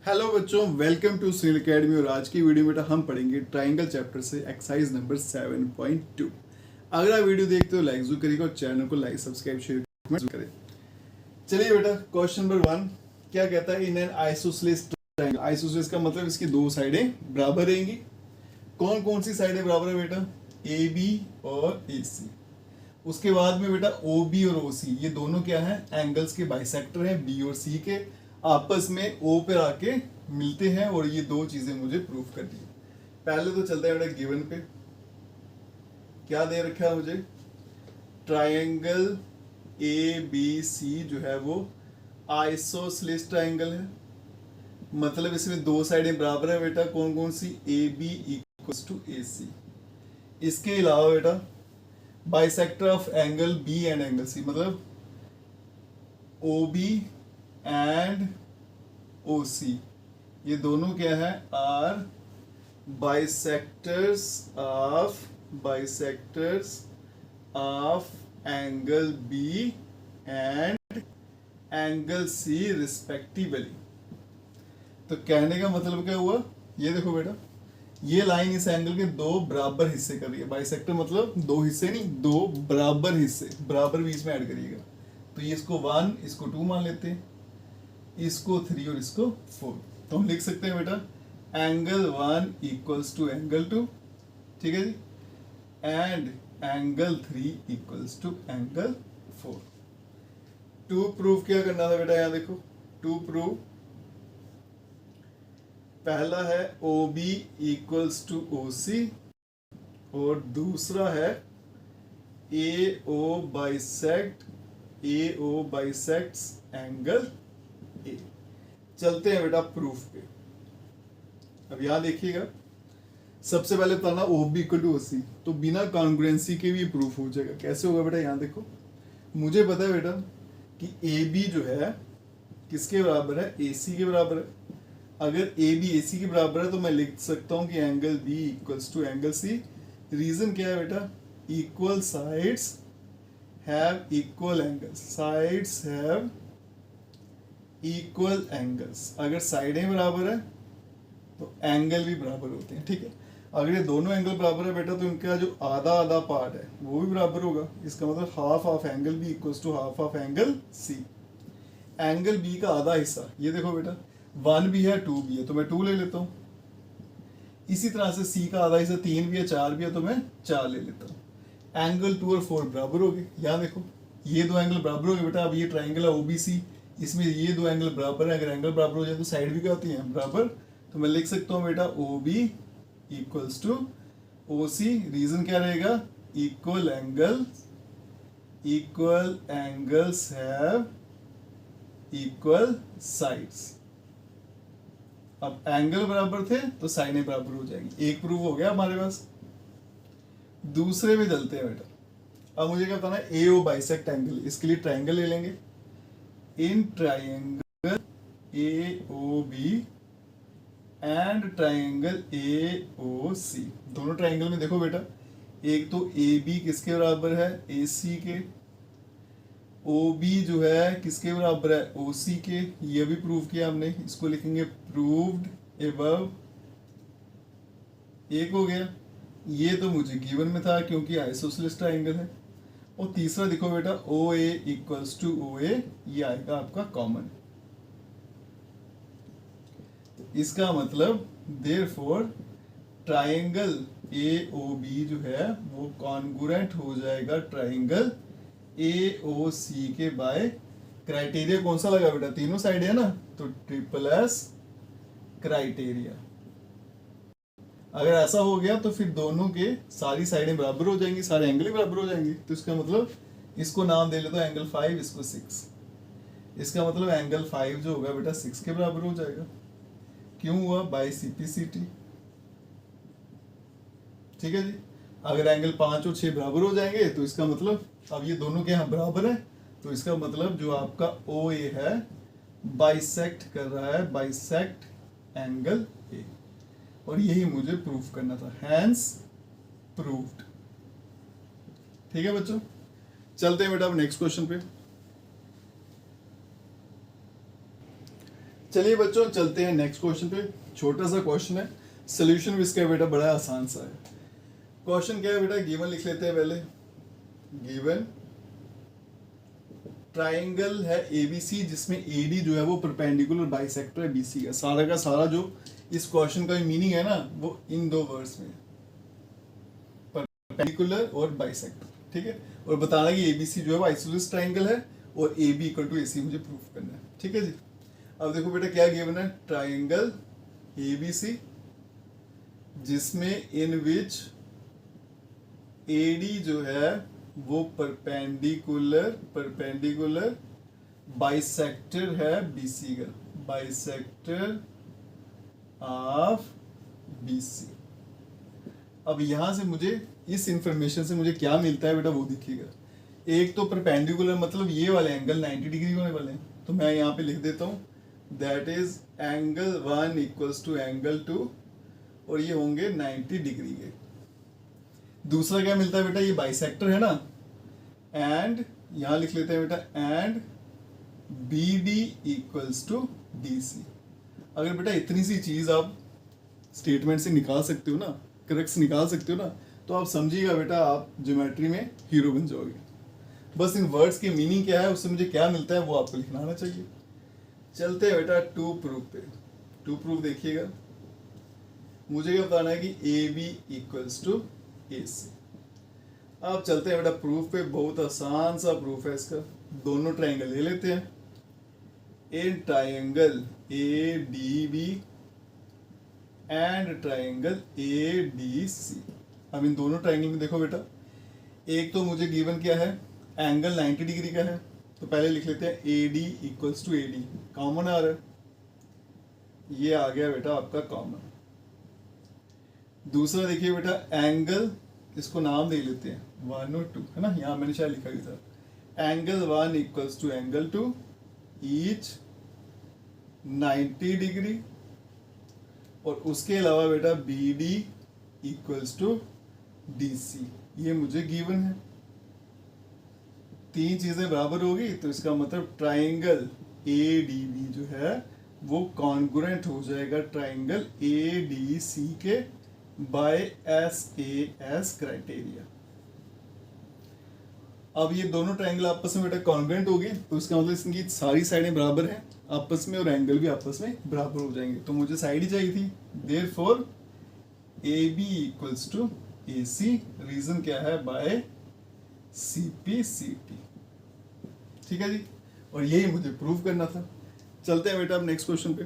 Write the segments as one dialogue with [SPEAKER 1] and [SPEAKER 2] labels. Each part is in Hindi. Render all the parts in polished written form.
[SPEAKER 1] हेलो बच्चों, वेलकम टू सुनील अकेडमी। और आज की वीडियो में बेटा हम पढ़ेंगे ट्राइंगल चैप्टर से एक्सरसाइज नंबर 7.2। अगर आप वीडियो देखते हो लाइक जरूर करिएगा और चैनल को लाइक सब्सक्राइब शेयर कमेंट करें। चलिए बेटा, क्वेश्चन नंबर 1 क्या कहता है? In an isosceles triangle. Isosceles का मतलब इसकी दो साइडें बराबर रहेंगी। कौन कौन सी साइडें बराबर है बेटा? ए बी और ए सी। उसके बाद में बेटा ओ बी और ओ सी ये दोनों क्या है? एंगल्स के बाइसेक्टर हैं। बी और सी के आपस में ओ पे आके मिलते हैं और ये दो चीजें मुझे प्रूफ करनी है। पहले तो चलते हैं बेटा गिवन पे। क्या दे रखा है मुझे? ट्राइंगल ए बी सी जो है वो आइसोसेलेस ट्राइंगल है। मतलब इसमें दो साइडें बराबर है बेटा। कौन कौन सी? A B equals to A C. इसके अलावा बेटा bisector of angle B and angle C, मतलब ओ बी एंड ओ सी ये दोनों क्या है? Are bisectors of angle B and angle C respectively. तो कहने का मतलब क्या हुआ? ये देखो बेटा, ये लाइन इस एंगल के दो बराबर हिस्से कर रही है। बाइसेक्टर मतलब दो हिस्से नहीं, दो बराबर हिस्से, बराबर बीच में ऐड करिएगा। तो ये इसको 1 इसको 2 मान लेते हैं, इसको 3 और इसको 4। तो हम लिख सकते हैं बेटा एंगल 1 इक्वल्स टू एंगल 2, ठीक है जी, and angle 3 equals to angle 4। To proof क्या करना था बेटा? यहाँ देखो, टू प्रूफ पहला है O B equals to O C और दूसरा है A O bisects angle A. चलते हैं बेटा प्रूफ पे। अब यहां देखिएगा, सबसे पहले बताना O B equal to O C, तो बिना कॉन्ग्रुएंसी के भी प्रूफ हो जाएगा। कैसे होगा बेटा? यहां देखो, मुझे पता है बेटा कि ए बी जो है किसके बराबर है? ए सी के बराबर है। अगर ए बी ए सी के बराबर है तो मैं लिख सकता हूं कि angle B equals to angle C. Reason क्या है बेटा? Equal sides have equal angles. Sides have equal angles. अगर साइडें बराबर है तो एंगल भी बराबर होते हैं, ठीक है। अगर ये दोनों एंगल बराबर है बेटा तो इनका जो आधा आधा पार्ट है वो भी बराबर होगा। इसका मतलब half of angle B equals to half of angle C. Angle B का आधा हिस्सा ये देखो बेटा, 1 भी है 2 भी है तो मैं 2 ले लेता हूँ। इसी तरह से सी का आधा हिस्सा 3 भी है 4 भी है तो मैं 4 ले लेता हूँ। एंगल 2 और 4 बराबर हो गए। यहाँ देखो, ये दो एंगल बराबर हो गए बेटा। अब ये ट्राइंगल है ओबीसी, इसमें ये दो एंगल बराबर है। अगर एंगल बराबर हो जाए तो साइड भी क्या होती है? बराबर। तो मैं लिख सकता हूँ बेटा O B equals to O C. Reason क्या रहेगा? Equal angles have equal sides. अब एंगल बराबर थे तो साइडें बराबर हो जाएंगी। एक प्रूफ हो गया हमारे पास। दूसरे में चलते हैं बेटा। अब मुझे क्या बताना है? A O bisect angle. इसके लिए ट्राइंगल ले लेंगे। In triangle A O B and triangle A O C, दोनों ट्राइंगल में देखो बेटा, एक तो ए बी किसके बराबर है? ए सी के। ओ बी जो है किसके बराबर है? ओ सी के। ये भी प्रूव किया हमने, इसको लिखेंगे प्रूव्ड एबव। एक हो गया। ये तो मुझे गिवन में था क्योंकि आइसोसेलेस ट्राइंगल है। और तीसरा देखो बेटा ओ ए इक्वल्स टू ओ ए, ये आएगा आपका कॉमन। इसका मतलब therefore triangle A O B जो है वो कॉन्ग्रुएंट हो जाएगा ट्राइंगल ए ओ सी के बाय क्राइटेरिया कौन सा लगा बेटा? तीनों साइड है ना, तो ट्रिपल एस क्राइटेरिया। अगर ऐसा हो गया तो फिर दोनों के सारी साइडें बराबर हो जाएंगी, सारे एंगल बराबर हो जाएंगे। तो इसका मतलब इसको नाम दे लेता हूं एंगल 5, इसको 6। इसका मतलब एंगल 5 जो होगा बेटा 6 के बराबर हो जाएगा। क्यों हुआ? बाई सीपीसीटी, ठीक है जी। अगर एंगल 5 और 6 बराबर हो जाएंगे तो इसका मतलब अब ये दोनों के यहाँ बराबर है, तो इसका मतलब जो आपका ओ ए है बाइसेक्ट कर रहा है, बाइसेक्ट एंगल ए। और यही मुझे प्रूफ करना था, हैंस प्रूव्ड। ठीक है बच्चों, चलते हैं बेटा अब नेक्स्ट क्वेश्चन पे। चलिए बच्चों चलते हैं नेक्स्ट क्वेश्चन पे। छोटा सा क्वेश्चन है, सोल्यूशन भी इसका बेटा बड़ा आसान सा है। क्वेश्चन क्या है बेटा, गिवन लिख लेते हैं पहले। गिवन ट्राइंगल है एबीसी जिसमें एडी जो है वो परपेंडिकुलर बाइसेक्टर है बीसी का। सारा का सारा जो इस क्वेश्चन का मीनिंग है ना वो इन दो वर्ड्स में, परपेंडिकुलर और बाइसेक्टर, ठीक है। और बताना कि एबीसी जो है वो आइसोसेलेस ट्राइंगल है और A B equal to A सी मुझे प्रूफ करना है, ठीक है जी। अब देखो बेटा क्या गिवन है, ट्राइंगल एबीसी जिसमें इन विच एडी जो है वो परपेंडिकुलर बाइसेक्टर है बीसी का, बाइसेक्टर ऑफ बीसी। अब यहां से मुझे इस इंफॉर्मेशन से मुझे क्या मिलता है बेटा वो देखिएगा। एक तो परपेंडिकुलर मतलब ये वाले एंगल 90 डिग्री होने वाले हैं, तो मैं यहाँ पे लिख देता हूँ that is angle 1 equals to angle 2 और ये होंगे 90 डिग्री के। दूसरा क्या मिलता है बेटा, ये बाइसेक्टर है ना, एंड यहां लिख लेते हैं बेटा and B D equals to D C. अगर बेटा इतनी सी चीज आप स्टेटमेंट से निकाल सकते हो ना, करेक्ट निकाल सकते हो ना, तो आप समझिएगा बेटा आप ज्योमेट्री में हीरो बन जाओगे। बस इन वर्ड्स की मीनिंग क्या है, उससे मुझे क्या मिलता है वो आपको लिखना आना चाहिए। चलते हैं बेटा टू प्रूफ पे। टू प्रूफ देखिएगा, मुझे क्या बताना है कि ए बी इक्वल्स टू ए सी। अब चलते हैं बेटा प्रूफ पे, बहुत आसान सा प्रूफ है इसका। दोनों ट्राइंगल ले लेते हैं। In triangle A D B and triangle A D C. अब इन दोनों ट्राइंगल में देखो बेटा, एक तो मुझे गिवन क्या है, एंगल 90 डिग्री का है, तो पहले लिख लेते हैं A D equals to A D, common आ रहा है, ये आ गया बेटा आपका कॉमन। दूसरा देखिए बेटा एंगल, इसको नाम दे लेते हैं 1 और 2, है ना, यहाँ मैंने शायद लिखा ही था। Angle 1 equals to angle 2 each 90 degree, और उसके अलावा बेटा B D equals to D C, ये मुझे गिवन है। तीन चीजें बराबर होगी तो इसका मतलब ट्राइंगल ए डी बी जो है वो कॉन्ग्रुएंट हो जाएगा ट्राइंगल ए डी सी के by S A S criteria. अब ये दोनों ट्राइंगल आपस में बेटा कॉन्ग्रुएंट हो गए, तो इसका मतलब इनकी सारी साइडें बराबर हैं आपस में और एंगल भी आपस में बराबर हो जाएंगे। तो मुझे साइड ही चाहिए थी, therefore A B equals to A C. Reason क्या है, by C P C T, ठीक है जी। और यही मुझे प्रूव करना था। चलते हैं बेटा अब नेक्स्ट क्वेश्चन पे।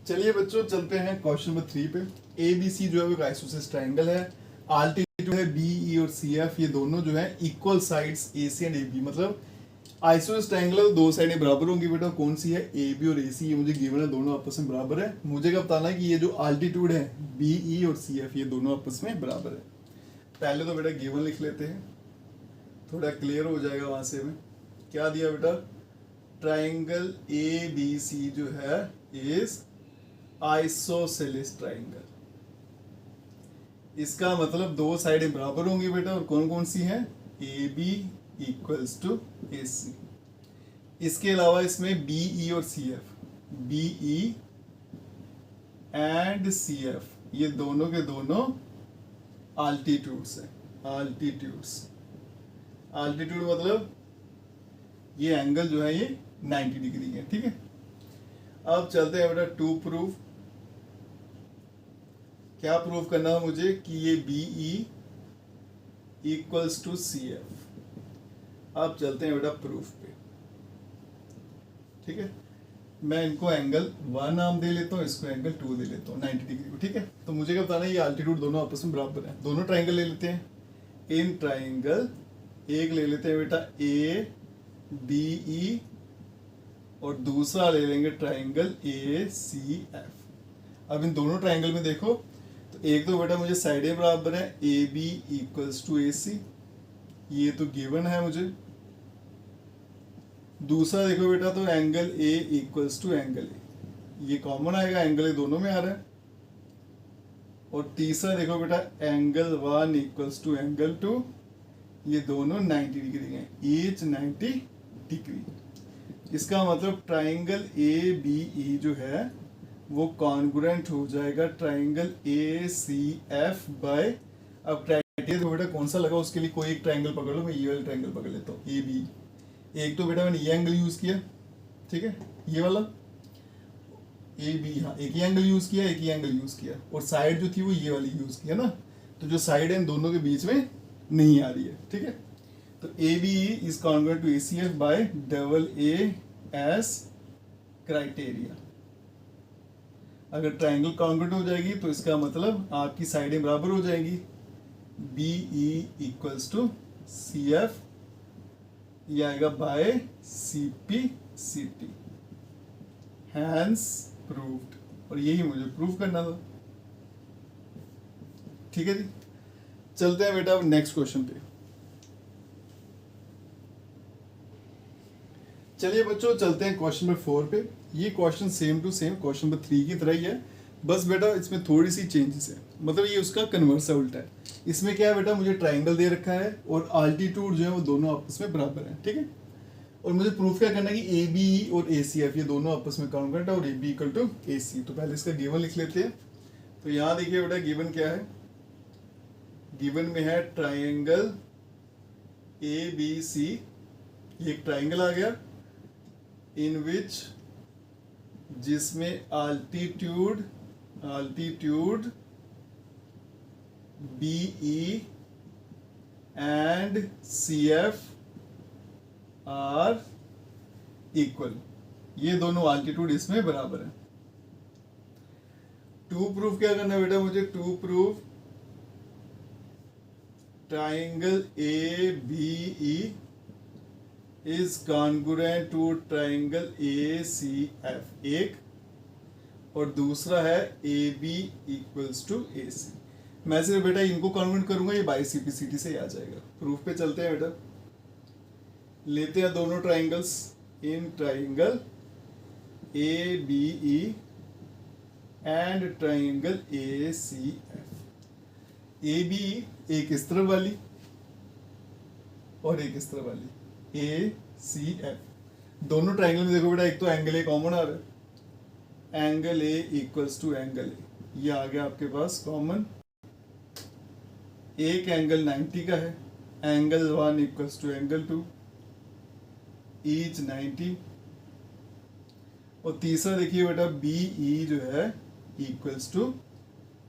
[SPEAKER 1] चलिए बच्चों चलते हैं क्वेश्चन नंबर 3 पे। ए बी सी जो है वो आइसोसेलेस ट्राइंगल है, आल्टीट्यूड है बी ई और सी एफ, ये दोनों जो है equal sides A C and A B, मतलब आइसोसेलेस ट्राइंगल दो साइडें बराबर होंगी बेटा। कौन सी है, ए बी और ए सी, ये मुझे गिवन है, दोनों आपस में बराबर है। मुझे क्या बताना है कि ये जो आल्टीट्यूड है बी ई और सी एफ, ये दोनों आपस में बराबर है। पहले तो बेटा गिवन लिख लेते हैं, थोड़ा क्लियर हो जाएगा वहां से हमें। क्या दिया बेटा, ट्राइंगल ए बी सी जो है इज आइसोसेलेस ट्राइंगल। इसका मतलब दो साइडें बराबर होंगी बेटा, और कौन कौन सी हैं, A B equals to A C. इसके अलावा इसमें बी ई और C F, B E and C F, ये दोनों के दोनों आल्टीट्यूड्स हैं। आल्टीट्यूड्स मतलब ये एंगल जो है ये 90 डिग्री है, ठीक है। अब चलते हैं बेटा टू प्रूफ। क्या प्रूफ करना है मुझे कि ये B E equals to C F. अब चलते हैं बेटा प्रूफ पे, ठीक है। मैं इनको एंगल 1 नाम दे लेता हूँ, इसको एंगल 2 दे लेता हूँ 90 डिग्री को, ठीक है। तो मुझे क्या बताना है, ये आल्टीट्यूड दोनों आपस में बराबर है। दोनों ट्राइंगल ले लेते हैं। इन ट्राइंगल एक ले लेते हैं बेटा ए बी ई, और दूसरा ले लेंगे ट्राइंगल ए सी एफ। अब इन दोनों ट्राइंगल में देखो तो एक तो बेटा मुझे साइडें बराबर है, A B equals to A C, ये तो गिवन है मुझे। दूसरा देखो बेटा तो angle A equals to angle A, ये कॉमन आएगा, एंगल ए दोनों में आ रहा है। और तीसरा देखो बेटा एंगल 1 इक्वल्स टू एंगल 2, ये दोनों 90 डिग्री हैं, ईच 90 डिग्री। इसका मतलब ट्राइंगल ए बी ई जो है वो कॉन्ग्रुएंट हो जाएगा triangle A C F by, अब क्राइटेरिया तो बेटा कौन सा लगा उसके लिए कोई एक ट्राइंगल पकड़ लो, मैं ये वाला ट्राइंगल पकड़ लेता हूँ ए बी। एक तो बेटा मैंने ये एंगल यूज किया, ठीक है, ये वाला ए बी, हाँ एक ही एंगल यूज किया, एक ही एंगल यूज किया, और साइड जो थी वो ये वाली यूज किया ना, तो जो साइड है इन दोनों के बीच में नहीं आ रही है, ठीक है। तो A B is congruent to A C F by double A S criteria. अगर ट्राइंगल कॉन्ग्रुएंट हो जाएगी तो इसका मतलब आपकी साइडें बराबर हो जाएंगी, B E equals to C F, ये आएगा by C P C T, hence proved, और यही मुझे प्रूव करना था, ठीक है जी। चलते हैं बेटा अब नेक्स्ट क्वेश्चन पे। चलिए बच्चों चलते हैं क्वेश्चन नंबर 4 पे। ये question same to same question number 3 की तरह ही है, बस बेटा इसमें थोड़ी सी चेंजेस है, मतलब ये उसका कन्वर्स है, उल्टा है। इसमें क्या है बेटा, मुझे ट्राइंगल दे रखा है और आल्टीट्यूड जो है वो दोनों आपस में बराबर है, ठीक है। और मुझे प्रूफ क्या करना है कि ए बी और ए सी एफ ये दोनों आपस में कॉन्ग्रुएंट है और A B equal to A C. तो पहले इसका गिवन लिख लेते हैं। तो यहाँ देखिए बेटा गिवन क्या है, गिवन में है ट्राइंगल ए बी सी, ये एक ट्राइंगल आ गया, इन विच जिसमें altitude B E and C F are equal, ये दोनों आल्टीट्यूड इसमें बराबर है। टू प्रूफ क्या करना है बेटा मुझे, to proof triangle A B E is congruent to triangle A C F, एक, और दूसरा है A B equals to A C. मैं सिर्फ बेटा इनको कॉन्ग्रुएंट करूंगा, ये by C P C T से आ जाएगा। प्रूफ पे चलते हैं बेटा, लेते हैं दोनों triangles, in triangle A B E and triangle A C F. A B एक इस तरफ वाली और एक इस तरफ वाली, ए सी एफ। दोनों ट्राइंगल में देखो बेटा एक तो एंगल ए कॉमन आ रहा है, angle A equals to angle A, ये आ गया आपके पास कॉमन। एक एंगल 90 का है, angle 1 equals to angle 2, each 90। और तीसरा देखिए बेटा बी ई जो है इक्वल्स टू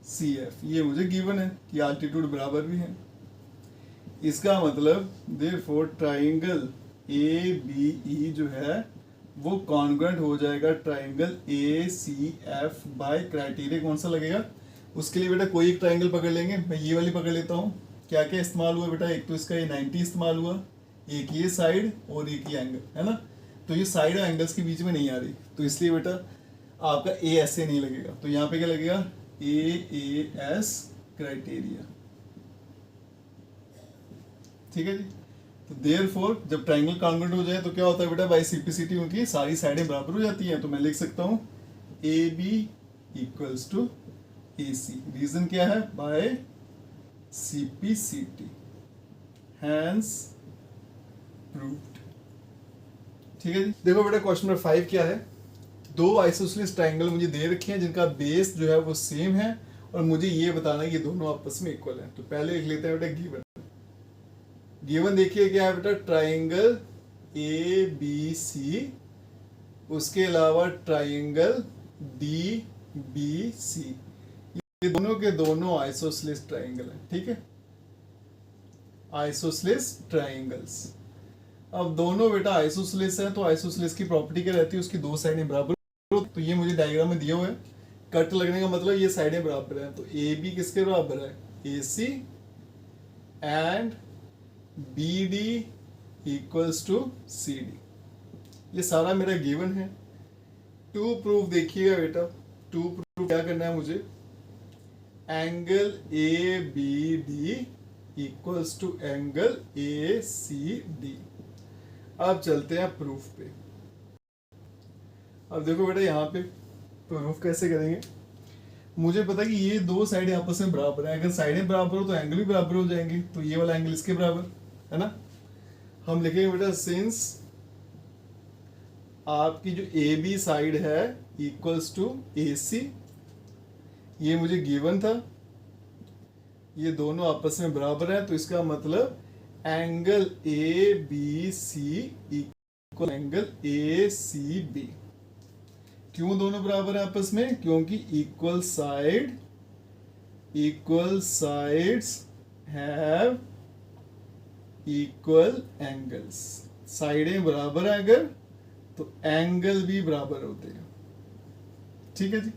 [SPEAKER 1] सी एफ, ये मुझे गिवन है कि आल्टीट्यूड बराबर भी है। इसका मतलब therefore triangle A B E जो है वो कॉन्ग्रुएंट हो जाएगा triangle A C F by criteria कौन सा लगेगा, उसके लिए बेटा कोई एक ट्राइंगल पकड़ लेंगे। मैं ये वाली पकड़ लेता हूँ। क्या क्या इस्तेमाल हुआ बेटा, एक तो इसका ये 90 इस्तेमाल हुआ, एक ये साइड और एक ये एंगल, है ना। तो ये साइड और एंगल्स के बीच में नहीं आ रही, तो इसलिए बेटा आपका ए ऐसे नहीं लगेगा, तो यहाँ पे क्या लगेगा, ए एस क्राइटेरिया, ठीक है जी। तो देयरफॉर जब ट्राइंगल कॉन्ग्रुएंट हो जाए तो क्या होता है बेटा, बाई सीपीसीटी उनकी सारी साइडें बराबर हो जाती हैं। तो मैं लिख सकता हूँ A B equals to A C. Reason क्या है, बाय सीपीसीटी, हैंस प्रूव्ड, ठीक है जी। देखो बेटा क्वेश्चन नंबर 5 क्या है, दो आइसोसेलेस ट्राइंगल मुझे दे रखे हैं जिनका बेस जो है वो सेम है और मुझे ये बताना है कि दोनों आपस में इक्वल है। तो पहले लिख लेते हैं बेटा गिवन। गिवन देखिए क्या है बेटा, ट्राइंगल ए बी सी, उसके अलावा ट्राइंगल डी बी सी, ये दोनों के दोनों आइसोसेलेस ट्राइंगल है, ठीक है, आइसोसेलेस ट्राइंगल्स। अब दोनों बेटा आइसोसेलेस है तो आइसोसेलेस की प्रॉपर्टी क्या रहती है, उसकी दो साइडें बराबर। तो ये मुझे डायग्राम में दिया हुआ है, कट लगने का मतलब ये साइडें बराबर है। तो ए बी किसके बराबर है, A C, and B D equals to C D. ये सारा मेरा गिवन है। टू प्रूफ देखिएगा बेटा, टू प्रूफ क्या करना है मुझे, angle A B D equals to angle A C D. अब चलते हैं प्रूफ पे। अब देखो बेटा यहाँ पे प्रूफ कैसे करेंगे, मुझे पता है कि ये दो साइडें आपस में बराबर है, अगर साइडें बराबर हो तो एंगल भी बराबर हो जाएंगे, तो ये वाला एंगल इसके बराबर है ना। हम लिखेंगे बेटा सिंस आपकी जो ए बी साइड है इक्वल्स टू ए सी, ये मुझे गिवन था, ये दोनों आपस में बराबर है, तो इसका मतलब angle A B C equal angle A C B. क्यों दोनों बराबर है आपस में? क्योंकि equal sides have equal angles. साइडें बराबर है अगर तो एंगल भी बराबर होते हैं। ठीक है जी,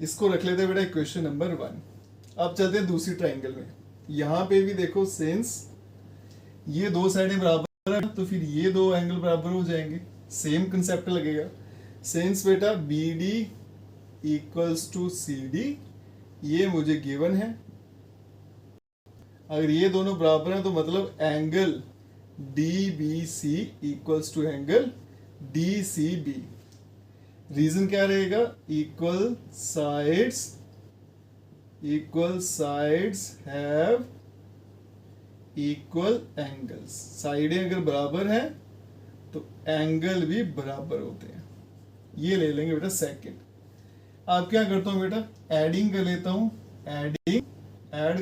[SPEAKER 1] इसको रख लेते हैं बेटा क्वेश्चन नंबर 1। अब चलते हैं दूसरी ट्राइंगल में। यहां पे भी देखो, सिंस ये दो साइडें बराबर है तो फिर ये दो एंगल बराबर हो जाएंगे, सेम कंसेप्ट लगेगा। सिंस बेटा B D equals to C D, ये मुझे गिवन है। अगर ये दोनों बराबर हैं तो मतलब angle D B C equals to angle D C B. Reason क्या रहेगा? Equal sides have equal angles. साइडें अगर बराबर हैं तो एंगल भी बराबर होते हैं। ये ले लेंगे बेटा सेकंड। आप क्या करता हूं बेटा, एडिंग कर लेता हूं, ऐड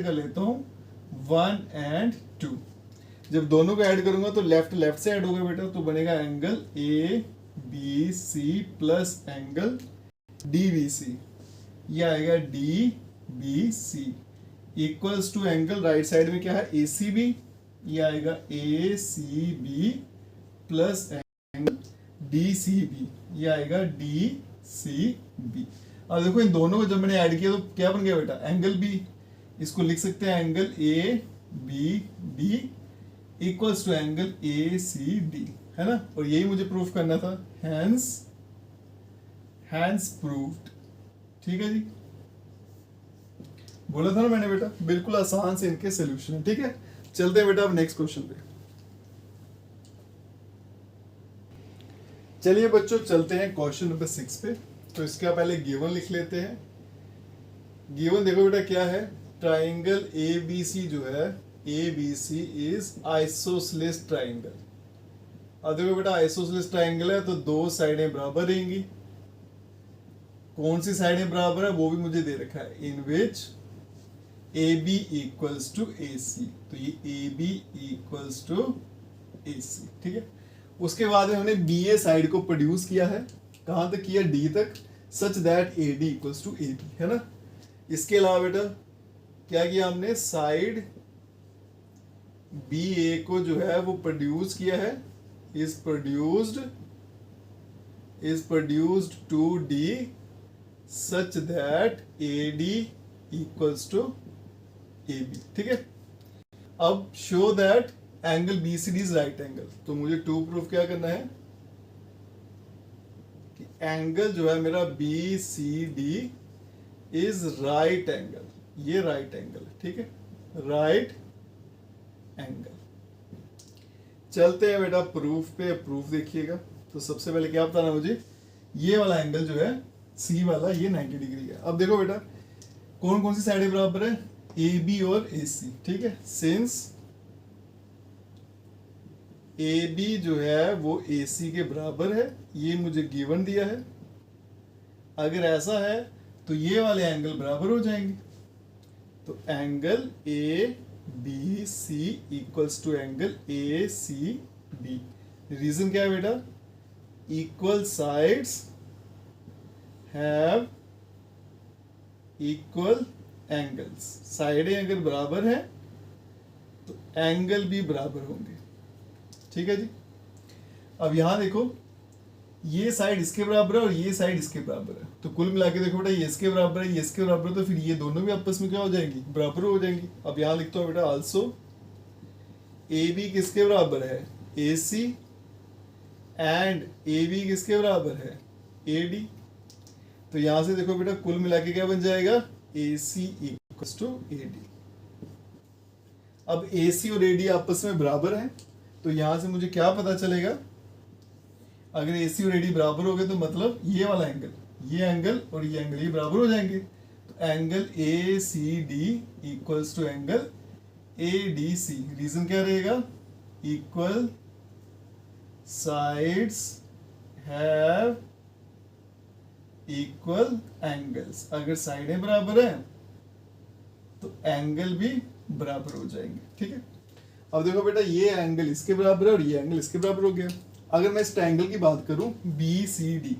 [SPEAKER 1] कर लेता हूं 1 and 2। जब दोनों को ऐड करूंगा तो लेफ्ट से ऐड होगा बेटा, तो बनेगा angle A B C plus angle D B C, ये आएगा D B C equals to angle right side में क्या है ए सी बी, ये आएगा A C B plus angle D C B, ये आएगा डी सी बी। अब देखो इन दोनों को जब मैंने ऐड किया तो क्या बन गया बेटा, एंगल बी। इसको लिख सकते हैं angle A B D equals to angle A C D, है ना। और यही मुझे प्रूफ करना था, हैंस प्रूव्ड। ठीक है जी, बोला था ना मैंने बेटा, बिल्कुल आसान से इनके सोल्यूशन है। ठीक है, चलते हैं बेटा अब नेक्स्ट क्वेश्चन पे। चलिए बच्चों, चलते हैं क्वेश्चन नंबर 6 पे। तो इसका पहले गिवन लिख लेते हैं। गिवन देखो बेटा क्या है, ट्राइंगल ए बी सी जो है, A B C is isosceles triangle. अब देखो बेटा आइसोसेलेस ट्राइंगल है तो दो साइडें बराबर रहेंगी। कौन सी साइडें बराबर है वो भी मुझे दे रखा है, in which A B equals to A C. तो ये A B equals to A C. ठीक है, उसके बाद में हमने बी ए साइड को प्रोड्यूस किया है, कहां तक किया, डी तक, such that A D equals to A B, है ना। इसके अलावा बेटा क्या किया हमने, साइड बी ए को जो है वो प्रोड्यूस किया है, is produced to D such that A D equals to A B. ठीक है, अब show that angle B C D is right angle. तो मुझे टू प्रूफ क्या करना है कि एंगल जो है मेरा B C D is right angle, ये राइट एंगल। ठीक है, राइट एंगल। चलते हैं बेटा प्रूफ पे। प्रूफ देखिएगा, तो सबसे पहले क्या बताना मुझे, ये वाला एंगल जो है सी वाला, ये 90 डिग्री है। अब देखो बेटा कौन कौन सी साइडें बराबर है, ए बी और ए सी। ठीक है, सिंस ए बी जो है वो ए सी के बराबर है, ये मुझे गिवन दिया है। अगर ऐसा है तो ये वाले एंगल बराबर हो जाएंगे। तो angle A B C equals to angle A C B. Reason क्या है बेटा, equal sides have equal angles. साइडें अगर बराबर हैं तो एंगल भी बराबर होंगे। ठीक है जी, अब यहां देखो ये साइड इसके बराबर है और ये साइड इसके बराबर है, तो कुल मिला के देखो बेटा ये इसके बराबर है, ये इसके बराबर है, तो फिर ये दोनों भी आपस में क्या हो जाएंगी, बराबर हो जाएंगी। अब यहां लिखता हूं बेटा आल्सो ए बी किसके बराबर है, A C, and A B किसके बराबर है, ए डी। तो यहां से देखो बेटा कुल मिला के क्या बन जाएगा, ए सी इक्वल्स टू ए डी। अब ए सी और ए डी आपस में बराबर है, तो यहां से मुझे क्या पता चलेगा, अगर ए सी और ए डी बराबर हो गए तो मतलब ये वाला एंगल, ये एंगल और ये एंगल ये बराबर हो जाएंगे। तो angle A C D equals to angle A D C. Reason क्या रहेगा, equal sides have equal angles. अगर साइडें बराबर है तो एंगल भी बराबर हो जाएंगे, ठीक है। अब देखो बेटा, ये एंगल इसके बराबर है और ये एंगल इसके बराबर हो गया। अगर मैं इस ट्रायंगल की बात करूं B C D,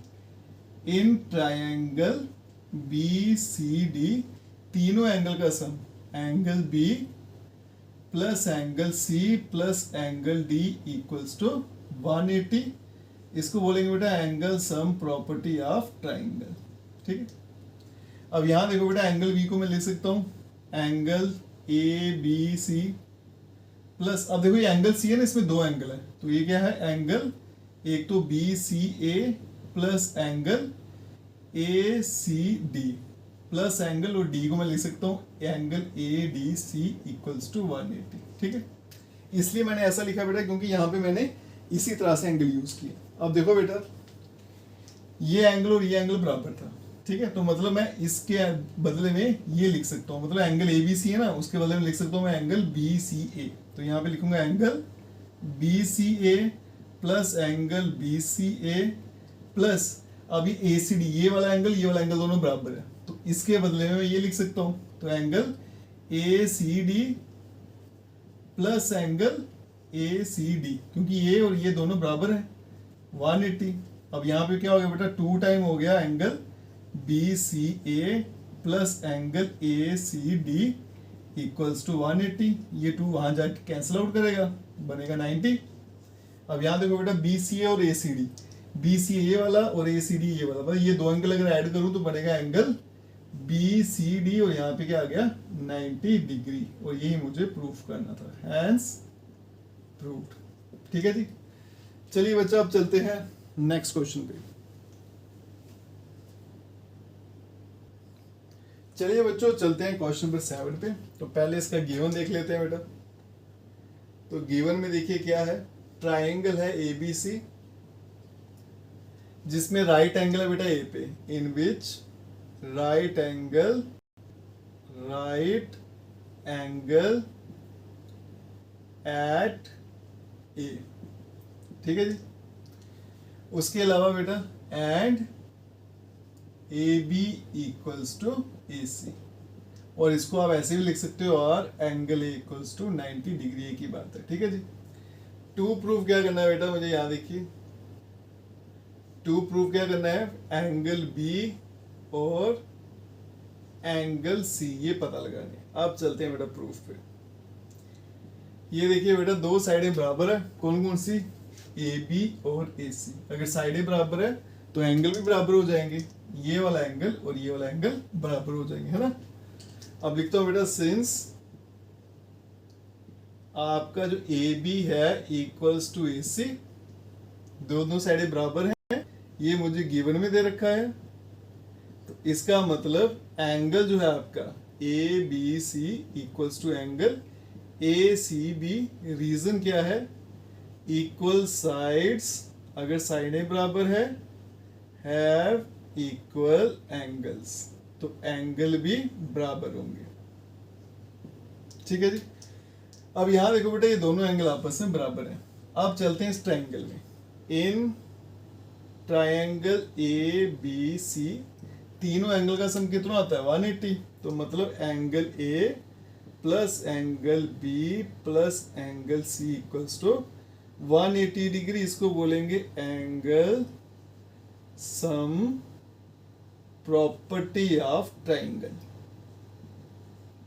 [SPEAKER 1] in triangle B C D तीनों एंगल का sum angle B plus angle C plus angle D equals to 180। इसको बोलेंगे बेटा angle sum property of triangle, ठीक है। अब यहां देखो बेटा, एंगल बी को मैं ले सकता हूं angle A B C plus, अब देखो ये एंगल सी है ना, इसमें दो एंगल है, तो ये क्या है एंगल, एक तो B C A plus angle A C D plus angle, और डी को मैं लिख सकता हूं angle A D C equals to 180, ठीक है। इसलिए मैंने ऐसा लिखा बेटा क्योंकि यहाँ पे मैंने इसी तरह से एंगल यूज किया। अब देखो बेटा, ये एंगल और ये एंगल बराबर था, ठीक है, तो मतलब मैं इसके बदले में ये लिख सकता हूँ, मतलब एंगल ए बी सी है ना, उसके बदले में लिख सकता हूँ मैं एंगल बी सी ए। तो यहाँ पे लिखूंगा angle B C A plus angle B C A plus अभी ए सी डी, ये वाला एंगल दोनों बराबर है, तो इसके बदले में ये लिख सकता हूँ, तो angle A C D plus angle A C D, क्योंकि ये और ये दोनों बराबर है 180। अब यहाँ पे क्या हो गया बेटा, 2 टाइम हो गया angle B C A plus angle A C D equals to 180। ये 2 वहां जाके कैंसिल आउट करेगा, बनेगा 90। अब यहाँ देखो बेटा, बी सी ए और ए सी डी, बी सी ए वाला और ए सी डी ये वाला, मतलब ये दो एंगल अगर ऐड करूं तो बनेगा एंगल बी सी डी, और यहाँ पे क्या आ गया 90 डिग्री, और यही मुझे प्रूफ करना था, हैंस प्रूव्ड, ठीक है जी। चलिए बच्चा, अब चलते हैं नेक्स्ट क्वेश्चन पे। चलिए बच्चों, चलते हैं क्वेश्चन नंबर 7 पे। तो पहले इसका गिवन देख लेते हैं बेटा। तो गिवन में देखिए क्या है, ट्राइंगल है ए बी सी, जिसमें राइट एंगल है बेटा ए पे, in which right angle at A, ठीक है जी। उसके अलावा बेटा and A B equals to A C, और इसको आप ऐसे भी लिख सकते हो, और angle A equals to 90 degree, एक ही बात है, ठीक है जी। टू प्रूफ क्या करना है बेटा, मुझे यहाँ देखिए, टू प्रूफ क्या करना है, एंगल बी और एंगल सी ये पता लगाने। अब चलते हैं बेटा प्रूफ पे। ये देखिए बेटा, दो साइडें बराबर है, कौन कौन सी, ए बी और ए सी। अगर साइडें बराबर है तो एंगल भी बराबर हो जाएंगे, ये वाला एंगल और ये वाला एंगल बराबर हो जाएंगे, है ना। अब लिखता हूं बेटा, सिंस आपका जो ए बी है इक्वल्स टू ए सी, दोनों साइडें बराबर हैं, ये मुझे गिवन में दे रखा है, तो इसका मतलब एंगल जो है आपका A B C equals to angle A C B. Reason क्या है, इक्वल साइड्स, अगर साइडें बराबर है, हैव इक्वल एंगल्स, तो एंगल भी बराबर होंगे, ठीक है जी। अब यहां देखो बेटा, ये दोनों एंगल आपस में बराबर हैं। अब चलते हैं इस ट्रायंगल में। इन ट्रायंगल ए बी सी, तीनों एंगल का सम कितना आता है 180, तो मतलब angle A plus angle B plus angle C equals to 180 degree. इसको बोलेंगे angle sum property of triangle,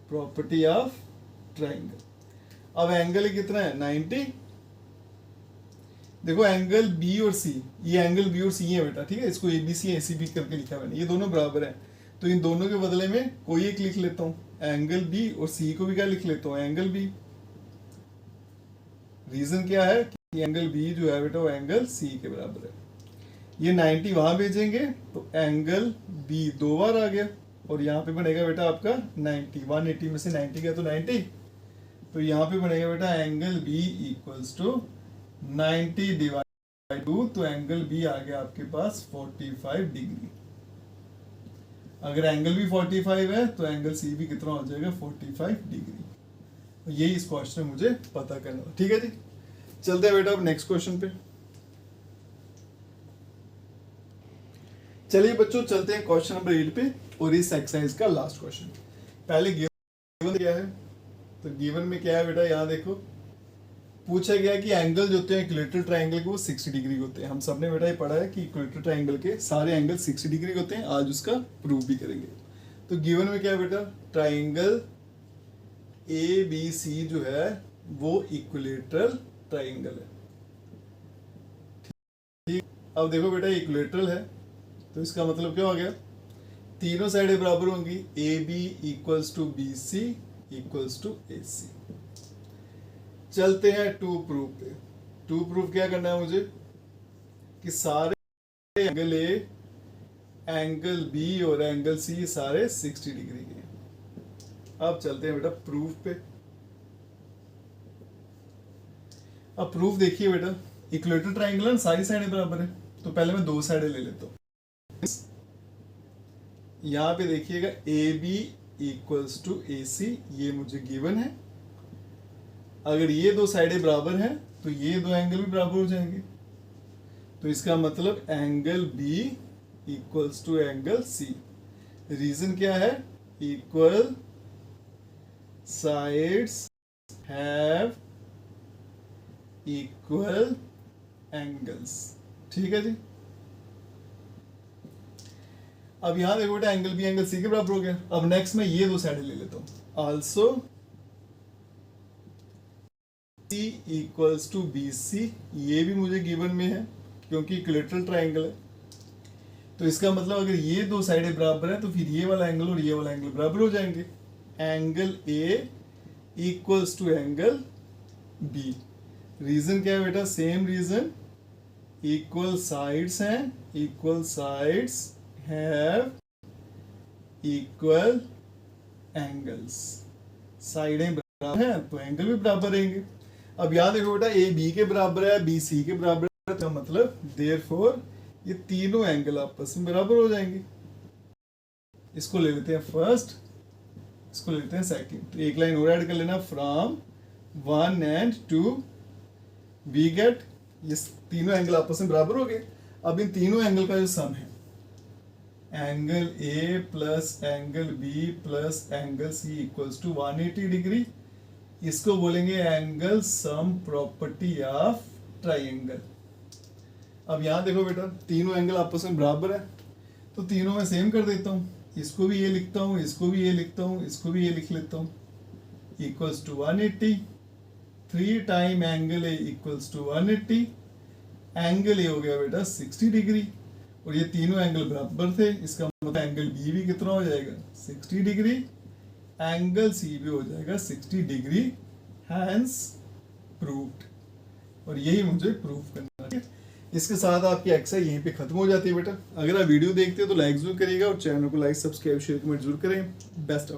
[SPEAKER 1] property of triangle. अब एंगल कितना है 90। देखो एंगल बी और सी, ये एंगल बी और सी है बेटा, ठीक है, इसको ए बी सी ए सी बी करके लिखा मैंने, ये दोनों बराबर है, तो इन दोनों के बदले में कोई एक लिख लेता हूं, एंगल बी, और सी को भी क्या लिख लेता हूं एंगल बी। रीजन क्या है कि एंगल बी जो है बेटा वो एंगल सी के बराबर है। ये 90 वहां भेजेंगे तो एंगल बी 2 बार आ गया, और यहाँ पे बनेगा बेटा आपका 90, 180 में से 90 गया तो 90, तो यहाँ पे बनेगा बेटा angle B equals to 90 divide 2, तो एंगल बी आ गया आपके पास 45 डिग्री। अगर एंगल भी 45 है तो एंगल सी भी कितना हो जाएगा 45 डिग्री। तो यही इस क्वेश्चन में मुझे पता करना था, ठीक है जी। चलते हैं बेटा अब नेक्स्ट क्वेश्चन पे। चलिए बच्चों चलते हैं क्वेश्चन नंबर 8 पे और इस एक्सरसाइज का लास्ट क्वेश्चन। पहले गिवन क्या है, तो गिवन में क्या है बेटा, यहाँ देखो पूछा गया कि एंगल जो होते हैं इक्विलेटरल ट्रायंगल के वो 60 डिग्री होते हैं। हम सबने बेटा ये पढ़ा है कि इक्विलेटरल ट्रायंगल के सारे एंगल 60 डिग्री होते हैं। आज उसका प्रूफ भी करेंगे। तो गिवन में क्या है बेटा, ट्रायंगल ABC जो है वो इक्विलेटरल ट्रायंगल है। ठीक, अब देखो बेटा इक्विलेटरल है तो इसका मतलब क्या हो गया, तीनों साइडें बराबर होंगी, AB equals to BC equals to AC। चलते हैं टू प्रूफ पे। टू प्रूफ क्या करना है मुझे कि सारे एंगल A, एंगल B और एंगल C सारे 60 डिग्री के हैं। अब चलते हैं बेटा प्रूफ पे। अब प्रूफ देखिए बेटा, इक्विलेटरल ट्रायंगल सारी साइडें बराबर है, तो पहले मैं दो साइडें ले लेता हूँ। यहां पे देखिएगा AB इक्वल्स टू AC, ये मुझे गिवन है। अगर ये दो साइडें बराबर हैं तो ये दो एंगल भी बराबर हो जाएंगे, तो इसका मतलब angle B equals to angle C। Reason क्या है, equal sides have equal angles. ठीक है जी। अब यहां देखो बेटा एंगल B एंगल C के बराबर हो गया। अब नेक्स्ट मैं ये दो साइडें ले लेता हूं, also C equals to BC, ये भी मुझे गिवन में है क्योंकि इक्विलेटरल ट्रायंगल है। तो इसका मतलब अगर ये दो साइडें बराबर है तो फिर ये वाला एंगल और ये वाला एंगल बराबर हो जाएंगे। Angle A equals to angle B। Reason क्या है बेटा, सेम रीजन, इक्वल साइड्स हैं, equal sides have equal angles. साइडें बराबर हैं तो एंगल भी बराबर रहेंगे। अब याद देखो बेटा A B के बराबर है, B C के बराबर है, तो मतलब देयरफॉर ये तीनों एंगल आपस में बराबर हो जाएंगे। इसको ले लेते हैं फर्स्ट, इसको ले लेते हैं सेकंड। तो एक लाइन और ऐड कर लेना, फ्रॉम 1 एंड 2 वी गेट, ये तीनों एंगल आपस में बराबर हो गए। अब इन तीनों एंगल का जो सम है, angle A plus angle B plus angle C equals to 180 degree, इसको बोलेंगे angle sum property of triangle. अब यहां देखो बेटा तीनों एंगल आपस में बराबर है, तो तीनों में सेम कर देता हूं, इसको भी ये लिखता हूं, इसको भी ये लिखता हूं, इसको भी ये लिख लेता हूं, equals to 180। 3 time angle A equals to 180। Angle A हो गया बेटा 60 डिग्री और ये तीनों एंगल बराबर थे, इसका मतलब एंगल B भी कितना हो जाएगा 60 डिग्री, एंगल C भी हो जाएगा 60 डिग्री, हैंस प्रूव्ड। और यही मुझे प्रूफ करना है। इसके साथ आपकी एक्सरसाइज यहीं पे खत्म हो जाती है बेटा। अगर आप वीडियो देखते हो तो लाइक जरूर करिएगा और चैनल को लाइक सब्सक्राइब शेयर कमेंट जरूर करें। Best of